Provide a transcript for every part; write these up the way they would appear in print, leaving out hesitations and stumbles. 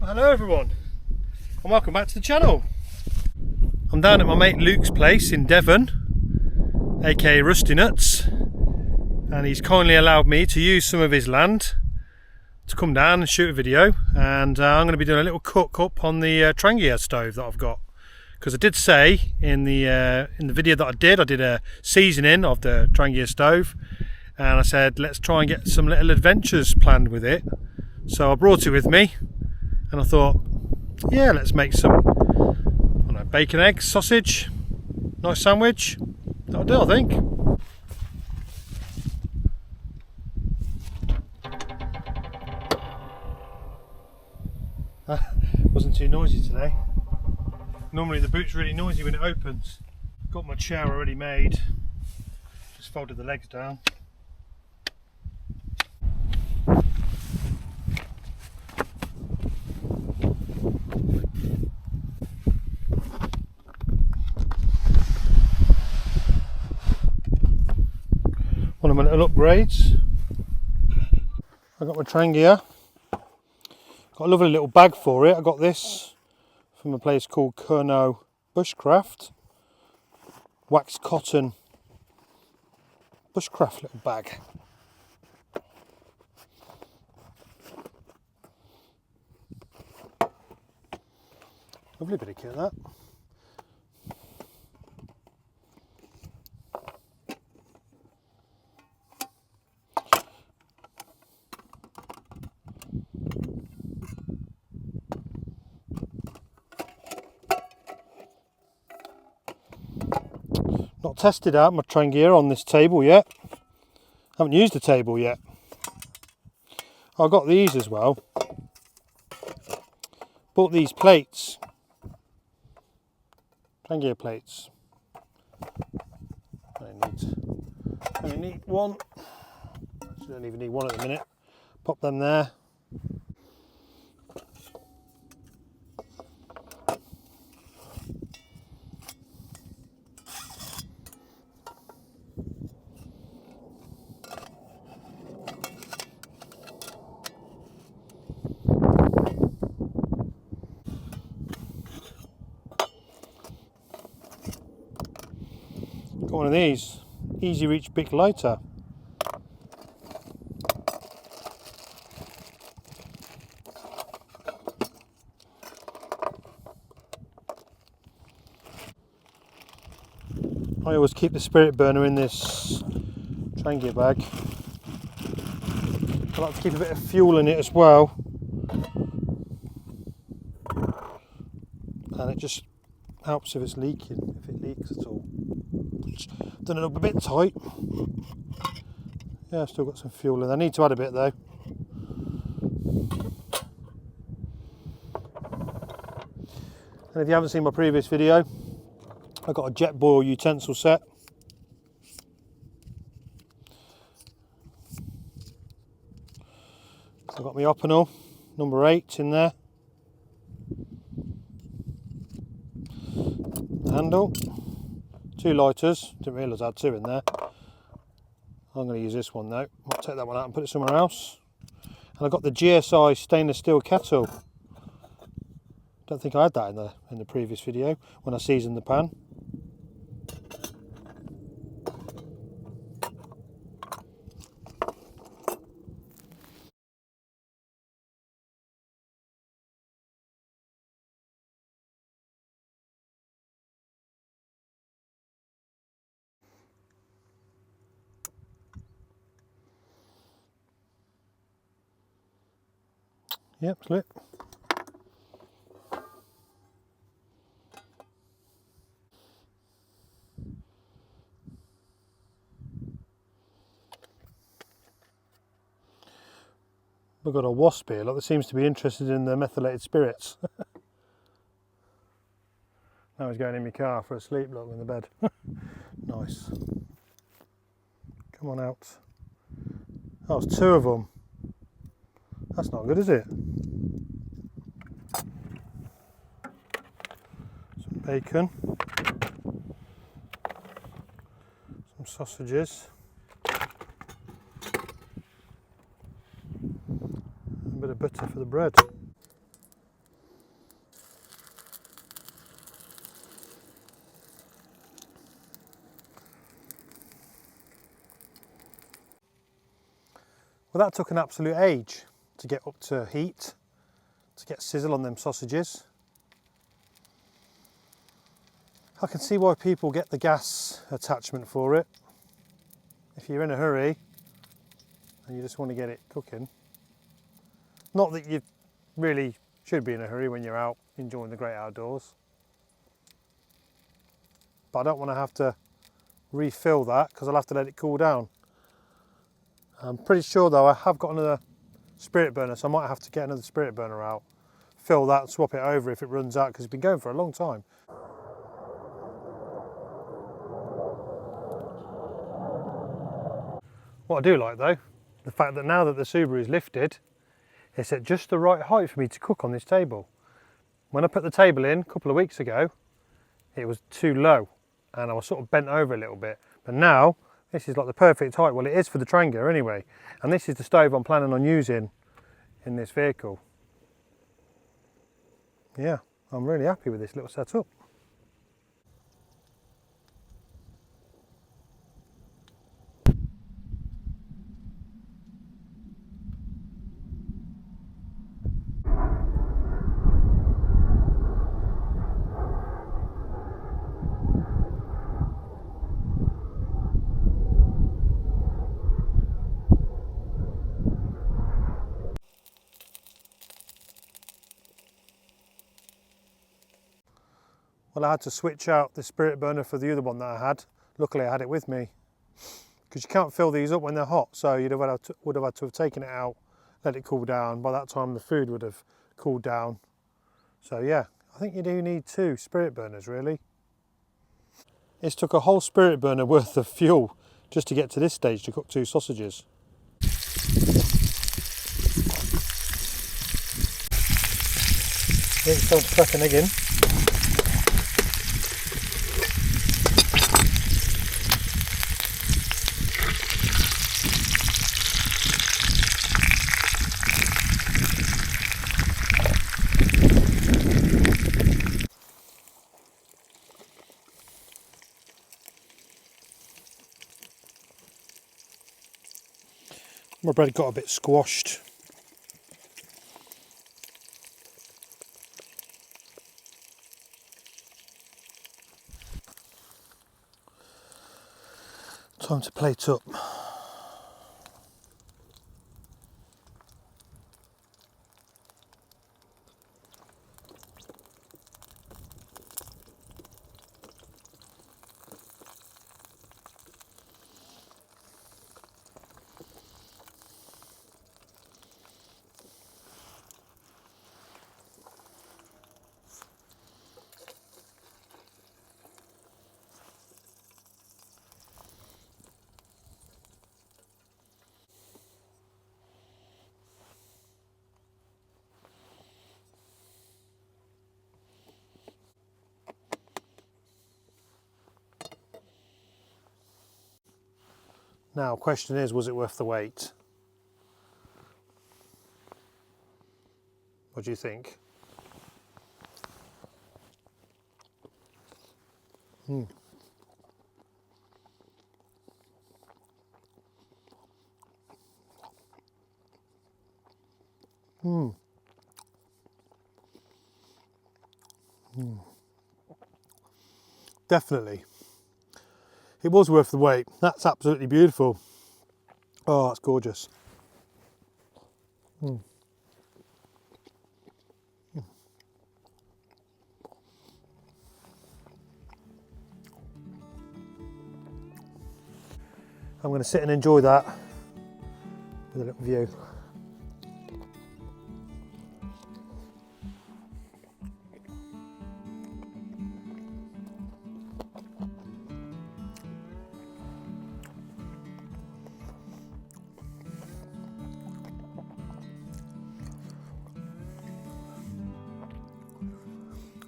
Hello everyone and welcome back to the channel. I'm down at my mate Luke's place in Devon, aka Rusty Nuts, and he's kindly allowed me to use some of his land to come down and shoot a video, and I'm going to be doing a little cook up on the Trangia stove that I've got, because I did say in the video that I did a seasoning of the Trangia stove, and I said let's try and get some little adventures planned with it. So I brought it with me and I thought, yeah, let's make some, I don't know, bacon, eggs, sausage, nice sandwich. That'll do, I think. Wasn't too noisy today. Normally the boot's really noisy when it opens. Got my chair already made. Just folded the legs down. One of my little upgrades. I got my Trangia. Got a lovely little bag for it. I got this from a place called Kerno Bushcraft. Waxed cotton bushcraft little bag. Lovely bit of kit, that. Not tested out my Trangia on this table yet. Haven't used the table yet. I got these as well. Bought these plates. Trangia plates. I need one. Actually, don't even need one at the minute. Pop them there. Got one of these, Easy Reach Big Lighter. I always keep the spirit burner in this Trangia bag. I like to keep a bit of fuel in it as well, and it just helps if it's leaking, if it leaks at all. Done it up a bit tight. Yeah, I've still got some fuel in. I need to add a bit though. And if you haven't seen my previous video, I got a jet boil utensil set. I've got my opinel number 8 in there. The handle. 2 lighters, didn't realise I had 2 in there. I'm going to use this one though. I'll take that one out and put it somewhere else. And I've got the GSI stainless steel kettle. Don't think I had that in the previous video when I seasoned the pan. Yep, it's lit. We've got a wasp here, look, that seems to be interested in the methylated spirits. Now he's going in my car for a sleep, look, in the bed. Nice. Come on out. Oh, it's 2 of them. That's not good, is it? Some bacon. Some sausages. A bit of butter for the bread. Well, that took an absolute age to get up to heat, to get sizzle on them sausages. I can see why people get the gas attachment for it. If you're in a hurry and you just want to get it cooking. Not that you really should be in a hurry when you're out enjoying the great outdoors. But I don't want to have to refill that because I'll have to let it cool down. I'm pretty sure though I have got another spirit burner, so I might have to get another spirit burner out, fill that and swap it over if it runs out, because it's been going for a long time. What I do like though, the fact that now that the Subaru is lifted, it's at just the right height for me to cook on this table. When I put the table in a couple of weeks ago, it was too low and I was sort of bent over a little bit. But now, this is like the perfect height. Well, it is for the Trangia anyway. And this is the stove I'm planning on using in this vehicle. Yeah, I'm really happy with this little setup. Well, I had to switch out the spirit burner for the other one that I had. Luckily I had it with me, because you can't fill these up when they're hot, so would have had to have taken it out, let it cool down. By that time the food would have cooled down. So yeah, I think you do need 2 spirit burners really. It's took a whole spirit burner worth of fuel just to get to this stage to cook 2 sausages. It's time to crack an egg in. My bread got a bit squashed. Time to plate up. Now, question is, was it worth the wait? What do you think? Mm. Mm. Mm. Definitely. It was worth the wait. That's absolutely beautiful. Oh, that's gorgeous. Mm. I'm going to sit and enjoy that with a little view.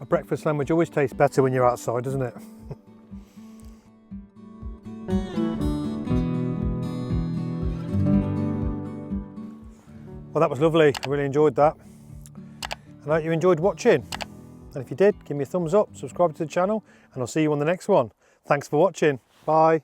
A breakfast sandwich always tastes better when you're outside, doesn't it? Well, that was lovely. I really enjoyed that. And I hope you enjoyed watching. And if you did, give me a thumbs up, subscribe to the channel, and I'll see you on the next one. Thanks for watching. Bye.